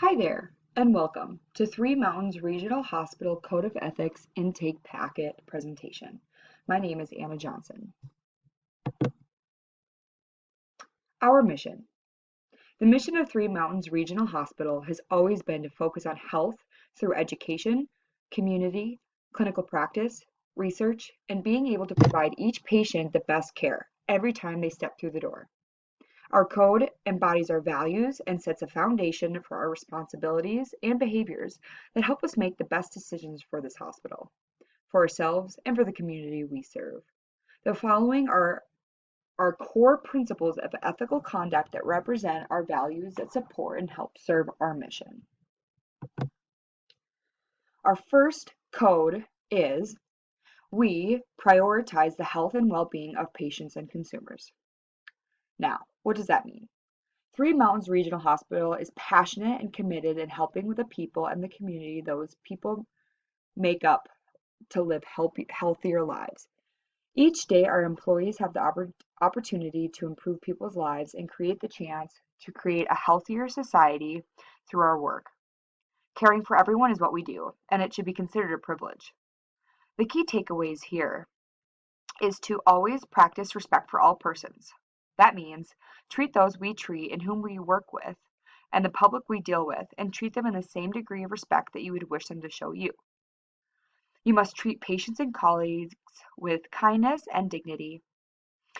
Hi there, and welcome to Three Mountains Regional Hospital Code of Ethics Intake Packet presentation. My name is Anna Johnson. Our mission. The mission of Three Mountains Regional Hospital has always been to focus on health through education, community, clinical practice, research, and being able to provide each patient the best care every time they step through the door. Our code embodies our values and sets a foundation for our responsibilities and behaviors that help us make the best decisions for this hospital, for ourselves, and for the community we serve. The following are our core principles of ethical conduct that represent our values that support and help serve our mission. Our first code is we prioritize the health and well-being of patients and consumers. Now, what does that mean? Three Mountains Regional Hospital is passionate and committed in helping with the people and the community those people make up to live healthier lives. Each day, our employees have the opportunity to improve people's lives and create the chance to create a healthier society through our work. Caring for everyone is what we do, and it should be considered a privilege. The key takeaways here is to always practice respect for all persons. That means treat those we treat and whom we work with and the public we deal with and treat them in the same degree of respect that you would wish them to show you. You must treat patients and colleagues with kindness and dignity.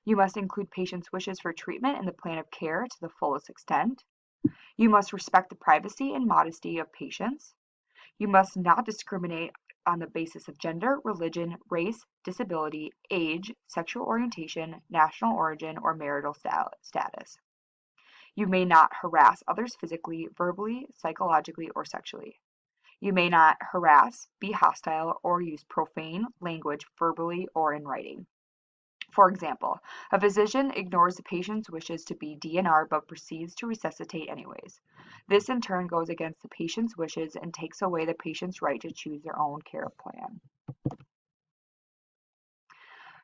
You must include patients' wishes for treatment in the plan of care to the fullest extent. You must respect the privacy and modesty of patients. You must not discriminate on the basis of gender, religion, race, disability, age, sexual orientation, national origin, or marital status. You may not harass others physically, verbally, psychologically, or sexually. You may not harass, be hostile, or use profane language verbally or in writing. For example, a physician ignores the patient's wishes to be DNR but proceeds to resuscitate anyways. This in turn goes against the patient's wishes and takes away the patient's right to choose their own care plan.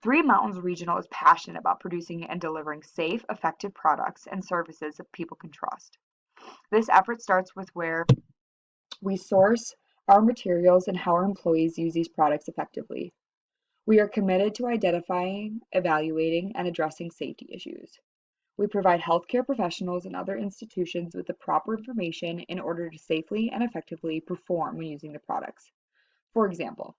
Three Mountains Regional is passionate about producing and delivering safe, effective products and services that people can trust. This effort starts with where we source our materials and how our employees use these products effectively. We are committed to identifying, evaluating, and addressing safety issues. We provide healthcare professionals and other institutions with the proper information in order to safely and effectively perform when using the products. For example,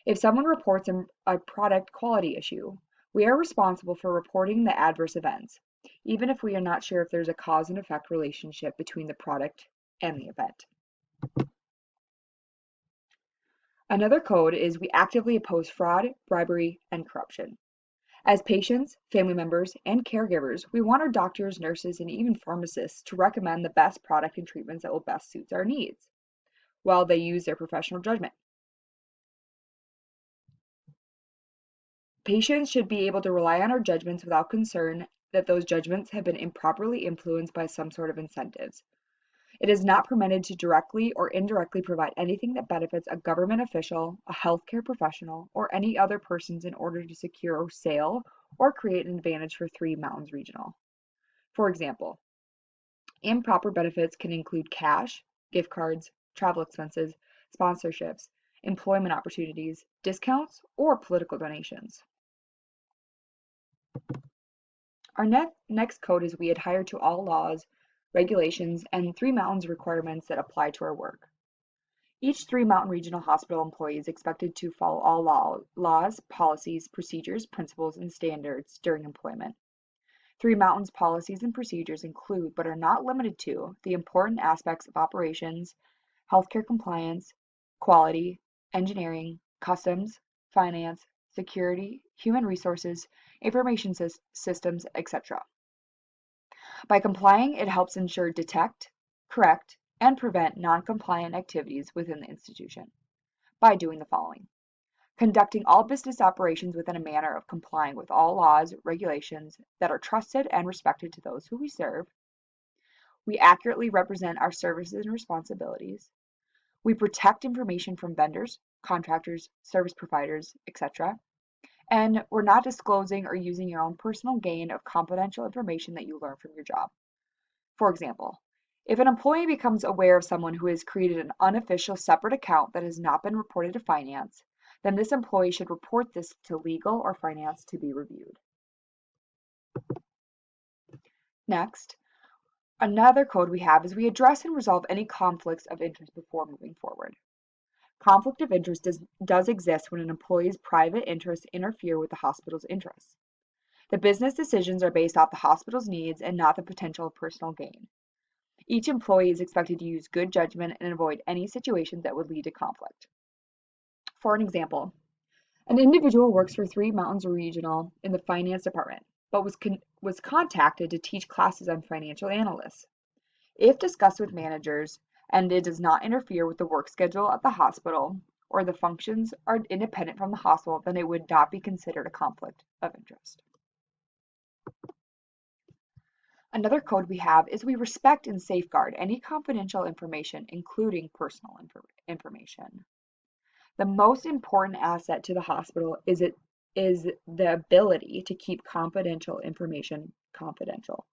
if someone reports a product quality issue, we are responsible for reporting the adverse events, even if we are not sure if there's a cause and effect relationship between the product and the event. Another code is we actively oppose fraud, bribery, and corruption. As patients, family members, and caregivers, we want our doctors, nurses, and even pharmacists to recommend the best product and treatments that will best suit our needs, while they use their professional judgment. Patients should be able to rely on our judgments without concern that those judgments have been improperly influenced by some sort of incentives. It is not permitted to directly or indirectly provide anything that benefits a government official, a healthcare professional, or any other persons in order to secure a sale or create an advantage for Three Mountains Regional. For example, improper benefits can include cash, gift cards, travel expenses, sponsorships, employment opportunities, discounts, or political donations. Our next code is we adhere to all laws, regulations, and Three Mountains requirements that apply to our work. Each Three Mountain Regional Hospital employee is expected to follow all laws, policies, procedures, principles, and standards during employment. Three Mountains policies and procedures include, but are not limited to, the important aspects of operations, healthcare compliance, quality, engineering, customs, finance, security, human resources, information systems, etc. By complying, it helps ensure detect, correct, and prevent non-compliant activities within the institution by doing the following. Conducting all business operations within a manner of complying with all laws, regulations that are trusted and respected to those who we serve. We accurately represent our services and responsibilities. We protect information from vendors, contractors, service providers, etc. And we're not disclosing or using your own personal gain of confidential information that you learn from your job. For example, If an employee becomes aware of someone who has created an unofficial separate account that has not been reported to finance, then this employee should report this to legal or finance to be reviewed. Next, another code we have is we address and resolve any conflicts of interest before moving forward. Conflict of interest does exist when an employee's private interests interfere with the hospital's interests. The business decisions are based off the hospital's needs and not the potential of personal gain. Each employee is expected to use good judgment and avoid any situations that would lead to conflict. For an example, an individual works for Three Mountains Regional in the finance department, but was contacted to teach classes on financial analysts. If discussed with managers and it does not interfere with the work schedule at the hospital or the functions are independent from the hospital, then it would not be considered a conflict of interest. Another code we have is we respect and safeguard any confidential information, including personal information. The most important asset to the hospital is the ability to keep confidential information confidential.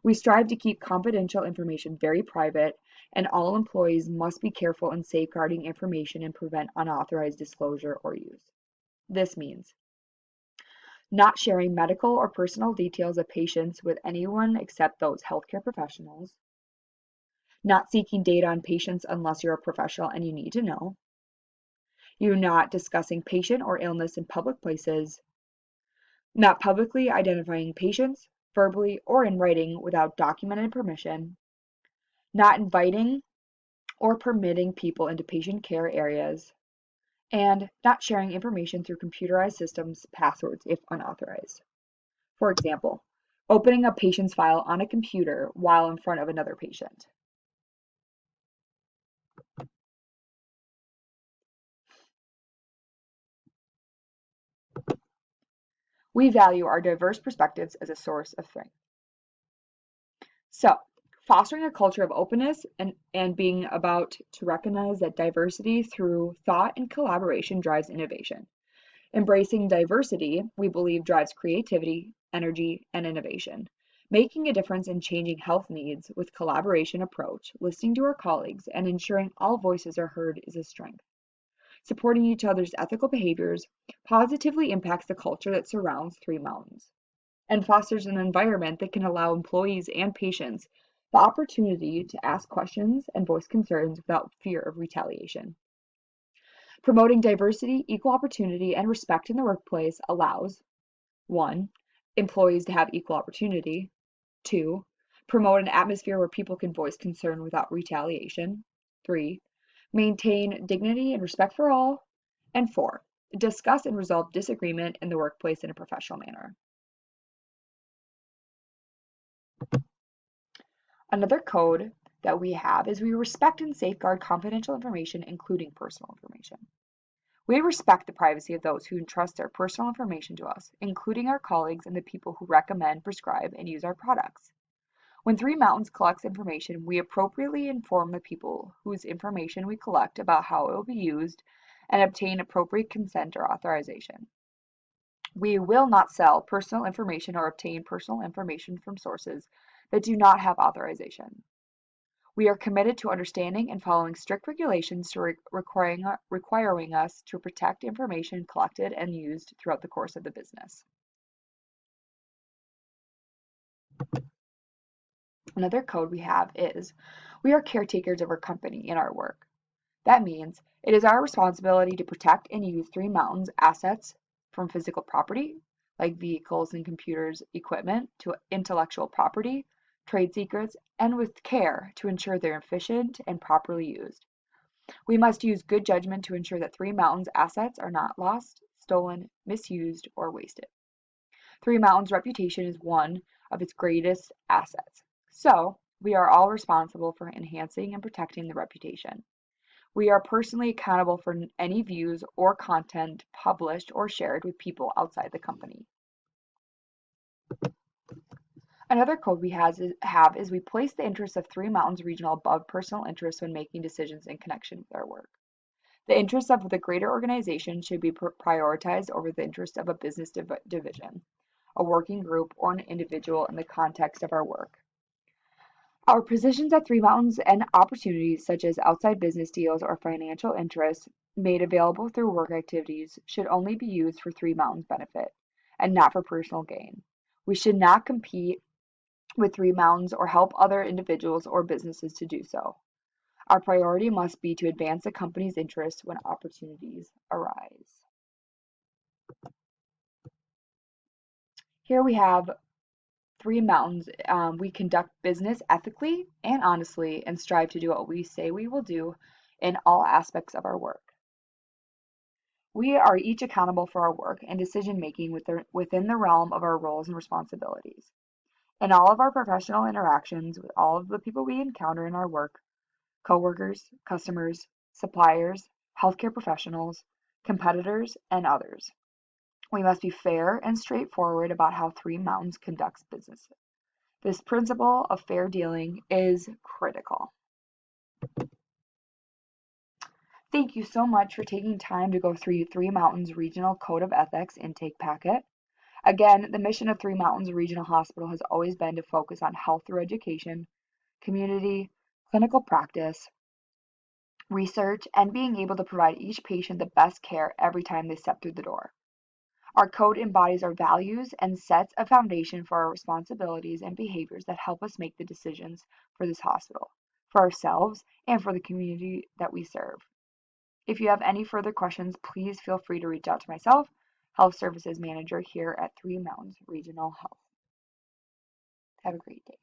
We strive to keep confidential information very private, and all employees must be careful in safeguarding information and prevent unauthorized disclosure or use. This means not sharing medical or personal details of patients with anyone except those healthcare professionals, not seeking data on patients unless you're a professional and you need to know, you're not discussing patient or illness in public places, not publicly identifying patients, verbally or in writing without documented permission, not inviting or permitting people into patient care areas, and not sharing information through computerized systems, passwords if unauthorized. For example, opening a patient's file on a computer while in front of another patient. We value our diverse perspectives as a source of strength. So, fostering a culture of openness and being about to recognize that diversity through thought and collaboration drives innovation. Embracing diversity, we believe, drives creativity, energy, and innovation. Making a difference in changing health needs with collaboration approach, listening to our colleagues, and ensuring all voices are heard is a strength. Supporting each other's ethical behaviors positively impacts the culture that surrounds Three Mountains and fosters an environment that can allow employees and patients the opportunity to ask questions and voice concerns without fear of retaliation. Promoting diversity, equal opportunity, and respect in the workplace allows 1. Employees to have equal opportunity. 2. Promote an atmosphere where people can voice concern without retaliation. 3. Maintain dignity and respect for all. And 4. Discuss and resolve disagreement in the workplace in a professional manner. Another code that we have is we respect and safeguard confidential information, including personal information. We respect the privacy of those who entrust their personal information to us, including our colleagues and the people who recommend, prescribe, and use our products. When Three Mountains collects information, we appropriately inform the people whose information we collect about how it will be used and obtain appropriate consent or authorization. We will not sell personal information or obtain personal information from sources that do not have authorization. We are committed to understanding and following strict regulations requiring us to protect information collected and used throughout the course of the business. Another code we have is we are caretakers of our company in our work. That means it is our responsibility to protect and use Three Mountains assets from physical property, like vehicles and computers, equipment, to intellectual property, trade secrets, and with care to ensure they're efficient and properly used. We must use good judgment to ensure that Three Mountains assets are not lost, stolen, misused, or wasted. Three Mountains' reputation is one of its greatest assets, so we are all responsible for enhancing and protecting the reputation. We are personally accountable for any views or content published or shared with people outside the company. Another code we have is we place the interests of Three Mountains Regional above personal interests when making decisions in connection with our work. The interests of the greater organization should be prioritized over the interests of a business division, a working group, or an individual in the context of our work. Our positions at Three Mountains and opportunities such as outside business deals or financial interests made available through work activities should only be used for Three Mountains' benefit and not for personal gain. We should not compete with Three Mountains or help other individuals or businesses to do so. Our priority must be to advance the company's interests when opportunities arise. Here we have Three Mountains. We conduct business ethically and honestly and strive to do what we say we will do in all aspects of our work. We are each accountable for our work and decision making within the realm of our roles and responsibilities. In all of our professional interactions with all of the people we encounter in our work, coworkers, customers, suppliers, healthcare professionals, competitors, and others, we must be fair and straightforward about how Three Mountains conducts business. This principle of fair dealing is critical. Thank you so much for taking time to go through Three Mountains Regional Code of Ethics intake packet. Again, the mission of Three Mountains Regional Hospital has always been to focus on health through education, community, clinical practice, research, and being able to provide each patient the best care every time they step through the door. Our code embodies our values and sets a foundation for our responsibilities and behaviors that help us make the decisions for this hospital, for ourselves, and for the community that we serve. If you have any further questions, please feel free to reach out to myself, Health Services Manager here at Three Mountains Regional Health. Have a great day.